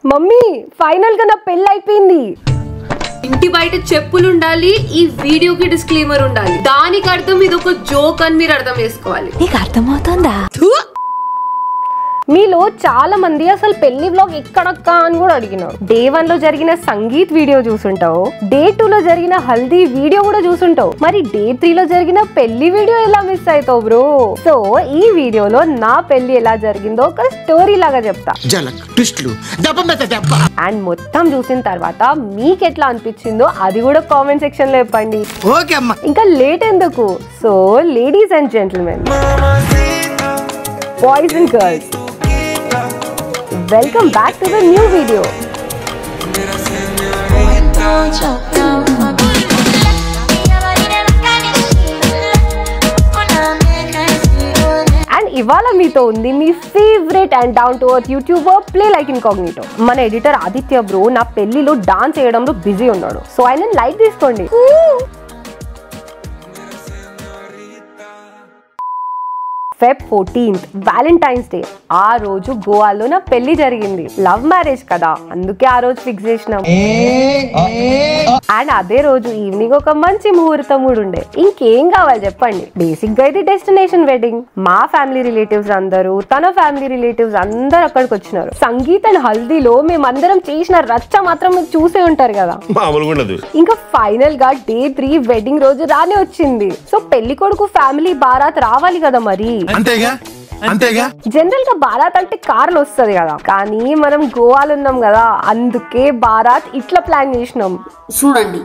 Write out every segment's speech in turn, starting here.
Mummy final గా నా పెళ్లి అయిపోయింది. ఇంటి బయట చెప్పులు ఉండాలి, ఈ వీడియోకి డిస్క్లైమర్ ఉండాలి. దానికి అర్థం ఇది ఒక జోక్ అని మీరు అర్థం చేసుకోవాలి. నీకు అర్థమవుతుందా? మీలో చాలా మంది అసలు పెళ్లి వ్లాగ్ ఎక్కడక్క అని కూడా అడిగినారు. డే 1 లో జరిగిన సంగీత్ వీడియో చూసుంటావు, డే 2 లో జరిగిన హల్దీ వీడియో కూడా చూసుంటావు, మరి డే 3 లో జరిగిన పెళ్లి వీడియో ఎలా మిస్ అవుతావు బ్రో? సో ఈ వీడియోలో నా పెళ్లి ఎలా జరిగిందో ఒక స్టోరీ లాగా చెప్తా. అండ్ మొత్తం చూసిన తర్వాత మీకు ఎట్లా అనిపించిందో అది కూడా కామెంట్ సెక్షన్ లో చెప్పండి. ఇంకా లేట్ ఎందుకు? So ladies and gentlemen, boys and girls, welcome back to the new video. And ఇవాళ మీతో ఉంది మీ favourite and down to earth YouTuber play like incognito. మన ఎడిటర్ ఆదిత్య బ్రో నా పెళ్లిలో డాన్స్ చేయడంలో బిజీ ఉన్నాడు, సో ఆయన లైక్ తీసుకోండి. Feb 14th Valentine's day. ఆ రోజు గోవాలో నా పెళ్లి జరిగింది. లవ్ మ్యారేజ్ కదా, అందుకే ఆ రోజు ఫిక్స్ చేసినాం. అండ్ అదే రోజు ఈవినింగ్ ఒక మంచి ముహూర్తం కూడా ఉండే. ఇంకేం కావాలి చెప్పండి? బేసిక్ గా ఇది డెస్టినేషన్ వెడ్డింగ్. మా ఫ్యామిలీ రిలేటివ్స్ అందరూ, తన ఫ్యామిలీ రిలేటివ్స్ అందరు అక్కడికి వచ్చినారు. సంగీత్ అండ్ హల్దీలో మేమందరం చేసిన రచ్చ మాత్రం మీరు చూసే ఉంటారు కదా. ఇంకా ఫైనల్ గా డే 3 వెడ్డింగ్ రోజు రానే వచ్చింది. సో పెళ్లి కొడుకు ఫ్యామిలీ బారాత్ రావాలి కదా. మరి జనరల్ గా బారాత్ అంటే కార్లు వస్తుంది కదా, కానీ మనం గోవాలో ఉన్నాం కదా, అందుకే బారాత్ ఇట్లా ప్లాన్ చేసినాం. చూడండి.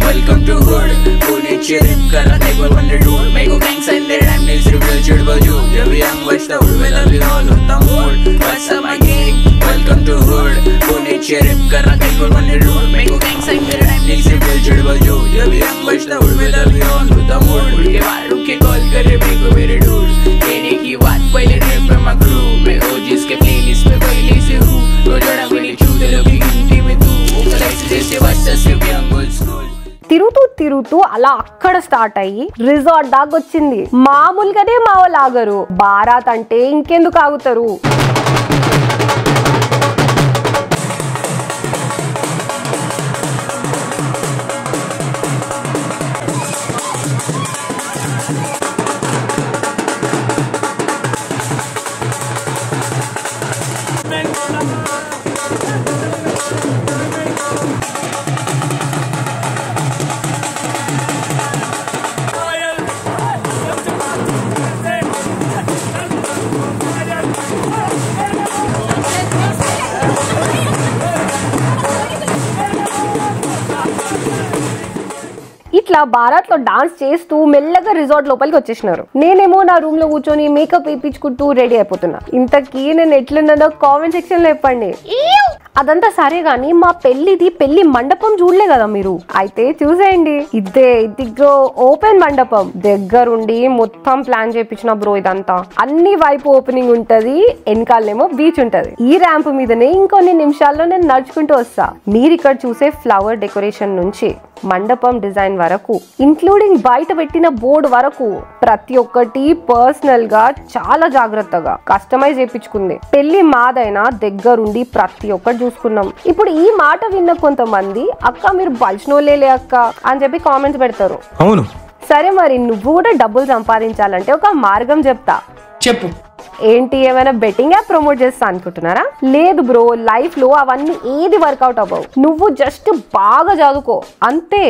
Welcome to hood, pune cherip kara table wonder dude, mego gang send their time nails reveal chid baju, jab young watch the hood with the all on the mood. What's up my gang? Welcome to hood, pune cherip kara table wonder dude, mego gang send their time nails reveal chid baju, jab young watch the hood with the all on the mood. उड़ के बाहर उठ के call करे मेरे मेरे dude, कहने की बात पहले ट्रिप पे मैं crew, मैं OGs के playlist में पहले से हूँ, तो जोड़ा मेरी चूते लोग की गिनती में तू, ओकलाइस जैसे बच्चा सिर्फ young old school. తిరుగుతూ తిరుగుతూ అలా అక్కడ స్టార్ట్ అయ్యి రిసార్ట్ దాకా వచ్చింది. మామూలుగానే మా వాళ్ళు ఆగరు, బారాత్ అంటే ఇంకెందుకు ఆగుతారు? ఇట్లా బారాత్ లో డాన్స్ చేస్తూ మెల్లగా రిసార్ట్ లోపలికి వచ్చేసినారు. నేనేమో నా రూమ్ లో కూర్చొని మేకప్ వేయించుకుంటూ రెడీ అయిపోతున్నా. ఇంతకీ నేను ఎట్లున్నానో కామెంట్ సెక్షన్ లో చెప్పండి. అదంతా సరే గానీ మా పెళ్లి మండపం చూడలే కదా మీరు? అయితే చూసేయండి. ఇదిగో ఓపెన్ మండపం దగ్గరుండి మొత్తం ప్లాన్ చేయించిన బ్రో. ఇదంతా అన్ని వైపు ఓపెనింగ్ ఉంటది, వెనకాలనేమో బీచ్ ఉంటది. ఈ ర్యాంప్ మీదనే ఇంకొన్ని నిమిషాల్లో నేను నడుచుకుంటూ వస్తా. మీరు ఇక్కడ చూసే ఫ్లవర్ డెకరేషన్ నుంచి మండపం డిజైన్ వరకు, ఇంక్లూడింగ్ బయట పెట్టిన బోర్డు వరకు ప్రతి ఒక్కటి పర్సనల్ గా చాలా జాగ్రత్తగా కస్టమైజ్ చేయించుకుంది. పెళ్లి మాదైనా దగ్గరుండి ప్రతి ఒక్కటి చూసుకున్నాం. ఇప్పుడు ఈ మాట విన్న కొంతమంది అక్క మీరు బలిసినోలే అక్క అని చెప్పి కామెంట్స్ పెడతారు. అవును సరే, మరి నువ్వు కూడా డబ్బులు సంపాదించాలంటే ఒక మార్గం చెప్తా. చెప్పు. ఏంటి? ఏమైనా బెట్టింగ్ యాప్ ప్రమోట్ చేస్తా అనుకుంటున్నారా? లేదు బ్రో, లైఫ్ లో అవన్నీ ఏది వర్కౌట్ అవ్వవు. నువ్వు జస్ట్ బాగా చదువుకో అంతే.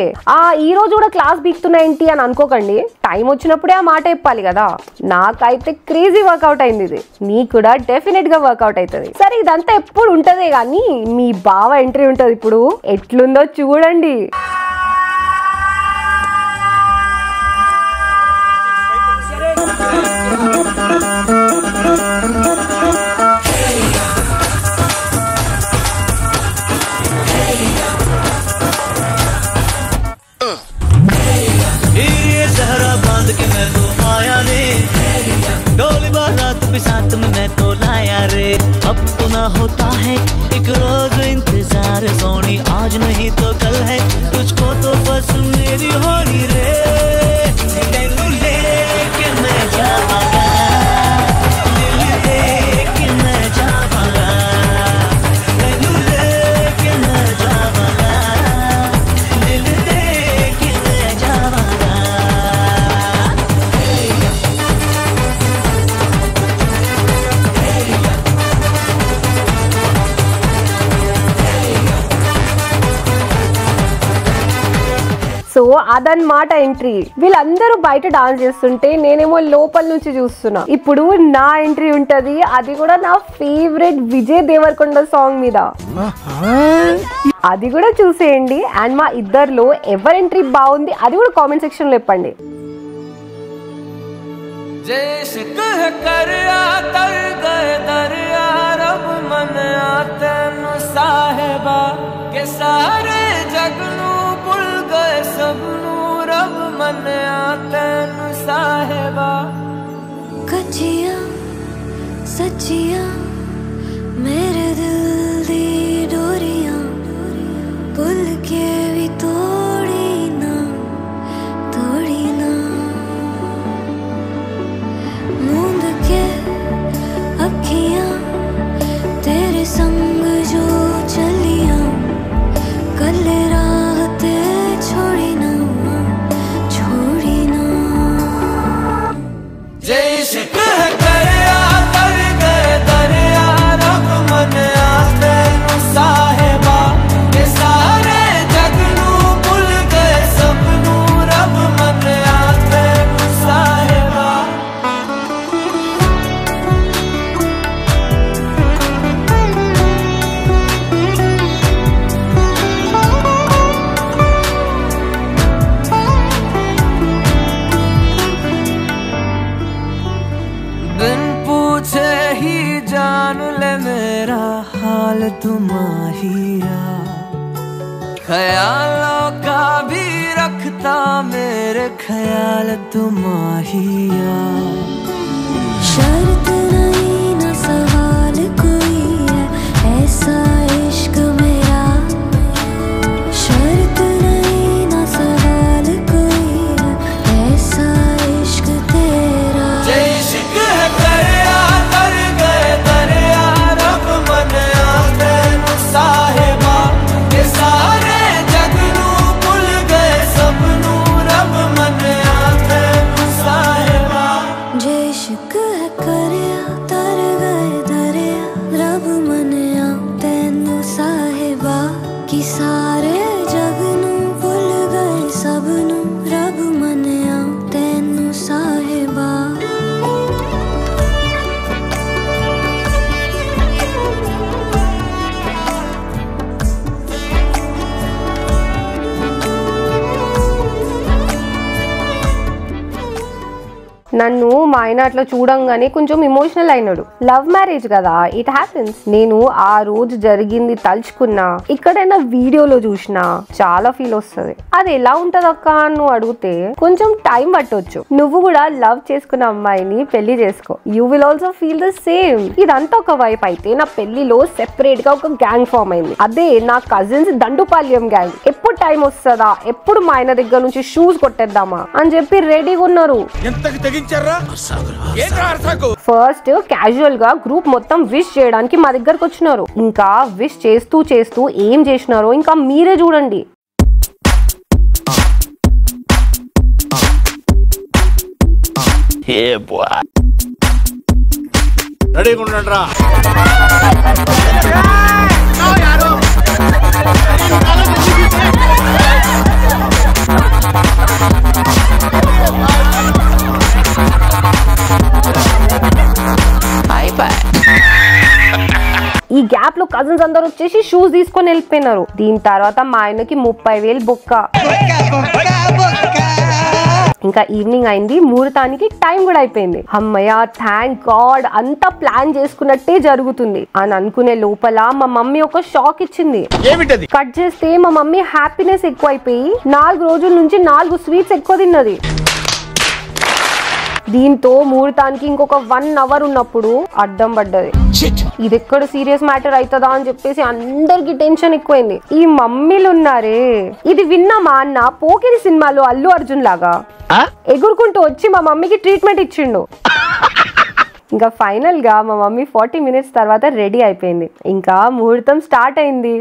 ఈ రోజు కూడా క్లాస్ బీక్తున్నా ఏంటి అని అనుకోకండి. టైం వచ్చినప్పుడే ఆ మాట చెప్పాలి కదా. నాకైతే క్రేజీ వర్కౌట్ అయింది ఇది. నీకు కూడా డెఫినెట్ గా వర్కౌట్ అవుతుంది. సరే, ఇదంతా ఎప్పుడు ఉంటదే గానీ మీ బావ ఎంట్రీ ఉంటది. ఇప్పుడు ఎట్లుందో చూడండి. सहरा बांध के मैं तो आया रे, डोली बारात भी साथ में मैं तो लाया रे। अब तो ना होता है एक रोज इंतजार सोनी, आज नहीं तो कल है तुझको तो बस मेरी होनी रे। लेके मैं जाऊंगा అదన్నమాట ఎంట్రీ. వీళ్ళందరూ బయట డాన్స్ చేస్తుంటే నేనేమో లోపల నుంచి చూస్తున్నా. ఇప్పుడు నా ఎంట్రీ ఉంటది, అది కూడా నా ఫేవరెట్ విజయ్ దేవరకొండ సాంగ్ మీద. అది కూడా చూసేయండి. అండ్ మా ఇద్దరిలో ఎవరి ఎంట్రీ బాగుంది అది కూడా కామెంట్ సెక్షన్ లో చెప్పండి. सच्चिया मेरे दिल दी डोरियां पुल के भी तोड़ी ना मूंद के अखियां तेरे संग जो चलिया कल राहते छोड़ी ना जैसे तुम्हारिया ख्यालों का भी रखता मेरे ख्याल तुम्हारिया शर्त नहीं न सवाल कोई है ऐसा इश्क मेरा शर्त नहीं न सवाल कोई है ऐसा इश्क तेरा इश्क है दरिया तर गए दरिया रब मन साहिबा ये सारे जग नू भुल गए सब नू रब मन्या तैनू साहिबा जे इश्क है करया तर गए दरिया रब मन्या तैनू साहिबा कि सारे जग नू भुल गए सब नू रब मन्या तैनू साहिबा నన్ను మా ఆయన అట్లా చూడంగానే కొంచెం ఎమోషనల్ అయినాడు. లవ్ మ్యారేజ్ కదా, ఇట్ హ్యాపెన్స్. నేను ఆ రోజు జరిగింది తలుచుకున్నా, ఇక్కడైనా వీడియోలో చూసినా చాలా ఫీల్ వస్తుంది. అది ఎలా ఉంటది అక్క అని నువ్వు అడిగితే కొంచెం టైం పట్టొచ్చు. నువ్వు కూడా లవ్ చేసుకున్న అమ్మాయిని పెళ్లి చేసుకో, you will also feel the same. ఇదంతా ఒక వైపు అయితే, నా పెళ్లిలో సెపరేట్ గా ఒక గ్యాంగ్ ఫామ్ అయింది. అదే నా కజిన్స్ దండుపాల్యం గ్యాంగ్. ఎప్పుడు టైం వస్తుందా, ఎప్పుడు మా ఆయన దగ్గర నుంచి షూస్ కొట్టేద్దామా అని చెప్పి రెడీగా ఉన్నారు. ఫస్ట్ క్యాజువల్ గా గ్రూప్ మొత్తం విష్ చేయడానికి మా దగ్గరకు వచ్చినారు. ఇంకా విష్ చేస్తూ చేస్తూ ఏం చేసినారో ఇంకా మీరే చూడండి. ఈ గ్యాప్ లో కజిన్స్ అందరు వచ్చేసి షూస్ తీసుకొని వెళ్ళిపోయినారు. దీని తర్వాత మా ఆయనకి 30,000 బొక్క. ఇంకా ఈవినింగ్ అయింది, ముహూర్తానికి టైం కూడా అయిపోయింది. అమ్మయ్య, థ్యాంక్ గాడ్, అంతా ప్లాన్ చేసుకున్నట్టే జరుగుతుంది అని అనుకునే లోపల మా మమ్మీ ఒక షాక్ ఇచ్చింది. కట్ చేస్తే మా మమ్మీ హ్యాపీనెస్ ఎక్కువ అయిపోయి 4 రోజుల నుంచి 4 స్వీట్స్ ఎక్కువ తిన్నది. దీంతో ముహూర్తానికి ఇంకొక 1 అవర్ ఉన్నప్పుడు అడ్డం పడ్డది. ఇది ఎక్కడ సీరియస్ మ్యాటర్ అవుతుందా అని చెప్పేసి అందరికి టెన్షన్ ఎక్కువైంది. ఈ మమ్మీలు ఉన్నారే, ఇది విన్నా మా అన్న పోకిరి సినిమాలో అల్లు అర్జున్ లాగా ఎగురుకుంటూ వచ్చి మా మమ్మీకి ట్రీట్మెంట్ ఇచ్చిండు. ఇంకా ఫైనల్ గా మా మమ్మీ 40 మినిట్స్ తర్వాత రెడీ అయిపోయింది. ఇంకా ముహూర్తం స్టార్ట్ అయింది.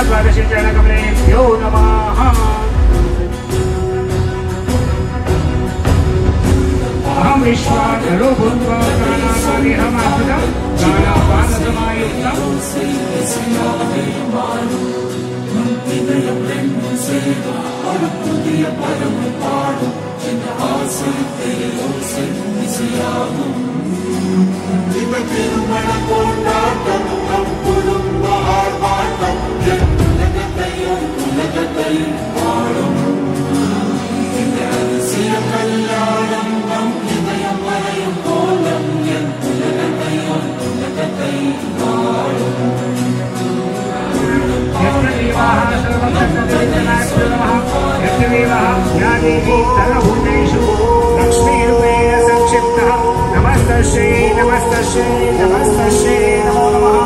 द्वादशचरणकमलेभ्यो नमः। अहं विश्वाधरो भूत्वा प्राणापानेहमाहुतं प्राणापानसमायुक्तं सर्वभूतेषु लक्ष्मीरूपेण संक्षिप्तः नमस्तस्यै नमस्तस्यै नमस्तस्यै नमो नमः।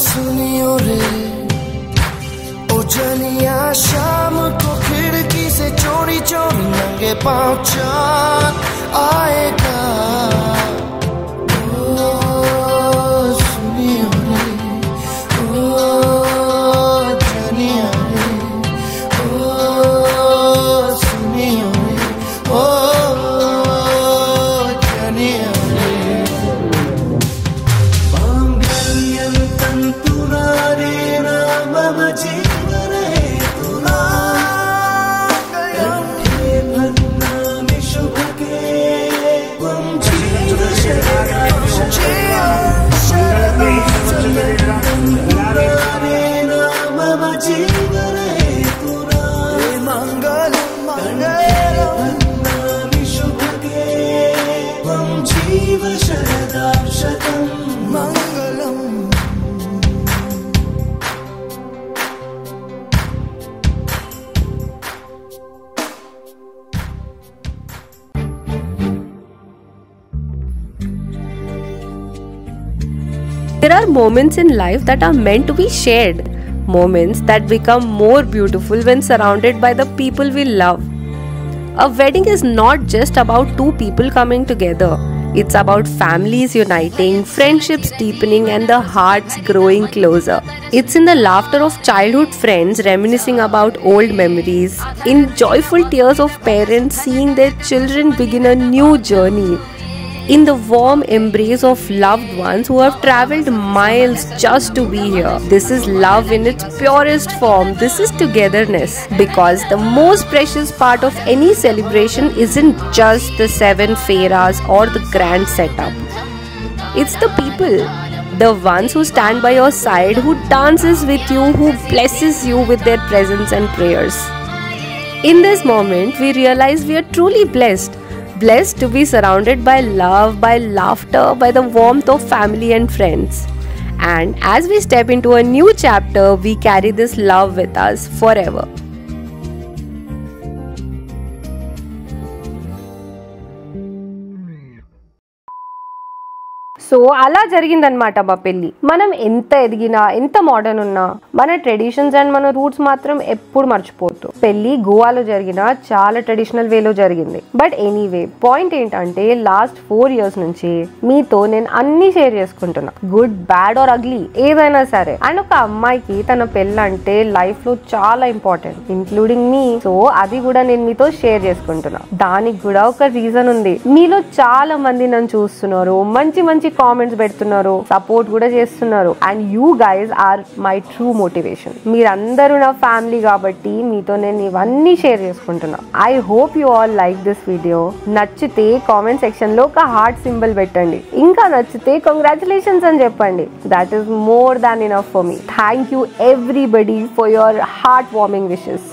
सुनियो रे ओ जनिया, शाम को खिड़की से चोरी चोरी नंगे पाँव चाँद आएगा। ओ सुनियो रे ओ जनिया रे ओ सुनियो रे ओ जनिया रे। There are moments in life that are meant to be shared, moments that become more beautiful when surrounded by the people we love. A wedding is not just about two people coming together. It's about families uniting, friendships deepening, and the hearts growing closer. It's in the laughter of childhood friends reminiscing about old memories, in joyful tears of parents seeing their children begin a new journey, in the warm embrace of loved ones who have traveled miles just to be here. This is love in its purest form. This is togetherness. Because the most precious part of any celebration isn't just the 7 fairas or the grand setup. It's the people. The ones who stand by your side, who dances with you, who blesses you with their presence and prayers. In this moment, we realize we are truly blessed. Blessed to be surrounded by love, by laughter, by the warmth of family and friends. And as we step into a new chapter, we carry this love with us forever. So అలా జరిగిందనమాట మా పెళ్ళి. మనం ఎంత ఎదిగినా ఎంత modern ఉన్నా మన ట్రెడిషన్స్ అండ్ మన రూట్స్ మాత్రం ఎప్పుడు మర్చిపోతూ. పెళ్ళి గోవాలో జరిగిన చాలా ట్రెడిషనల్ వేలో జరిగింది. బట్ ఎనీవే పాయింట్ ఏంటంటే లాస్ట్ 4 years నుంచి మీతో నేను అన్ని షేర్ చేసుకుంటున్నా, గుడ్ బ్యాడ్ ఆర్ అగ్లీ ఏదైనా సరే. అండ్ ఒక అమ్మాయికి తన పెళ్ళంటే లైఫ్ లో చాలా ఇంపార్టెంట్, ఇంక్లూడింగ్ మీ. సో అది కూడా నేను మీతో షేర్ చేసుకుంటున్నా. దానికి కూడా ఒక రీజన్ ఉంది. మీలో చాలా మంది నన్ను చూస్తున్నారు, మంచి మంచి కామెంట్స్ పెడుతున్నారు, సపోర్ట్ కూడా చేస్తున్నారు. And you guys are my true motivation. మీరందరూ నా ఫ్యామిలీ కాబట్టి మీతో నేను ఇవన్నీ షేర్ చేసుకుంటున్నా. I hope you all like this video. నచ్చితే కామెంట్ సెక్షన్ లో ఒక హార్ట్ సింబల్ పెట్టండి. ఇంకా నచ్చితే కంగ్రాచులేషన్స్ అని చెప్పండి. That is more than enough for me. Thank you everybody for your heart warming wishes.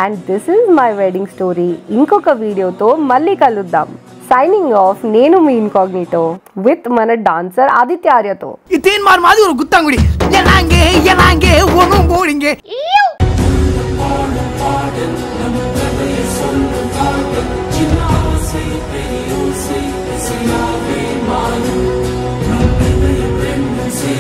And this is my wedding story. ఇంకొక వీడియోతో మళ్ళీ కలుద్దాం. Signing off. నేను మీ ఇన్కాగ్నిటో విత్ మన డాన్సర్ ఆదిత్య ఆర్యతో. ఈ తీన్ మార్ మాది ఒక గుత్తంగుడి ఎలాంగే ఒను బోడింగే. Say,